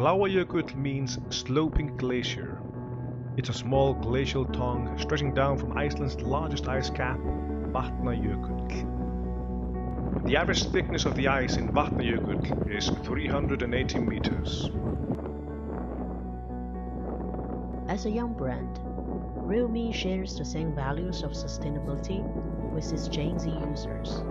Fláajökull means sloping glacier. It's a small glacial tongue stretching down from Iceland's largest ice cap, Vatnajökull. The average thickness of the ice in Vatnajökull is 380 meters. As a young brand, realme shares the same values of sustainability with its Gen Z users.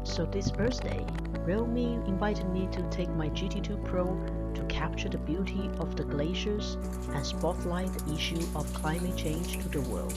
So this birthday, realme invited me to take my GT2 Pro to capture the beauty of the glaciers and spotlight the issue of climate change to the world.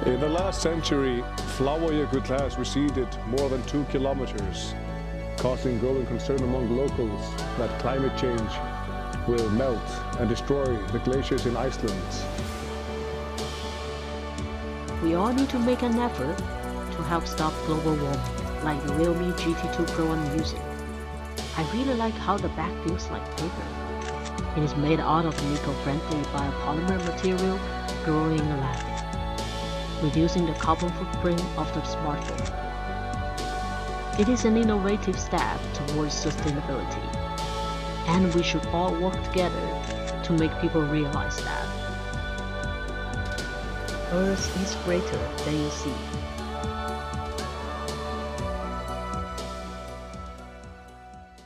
In the last century, Fláajökull has receded more than 2 kilometers, causing growing concern among locals that climate change will melt and destroy the glaciers in Iceland. We all need to make an effort to help stop global warming, like the realme GT2 Pro I'm using. I really like how the back feels like paper. It is made out of an eco-friendly biopolymer material growing in a lab, reducing the carbon footprint of the smartphone. It is an innovative step towards sustainability, and we should all work together to make people realize that Earth is greater than you see.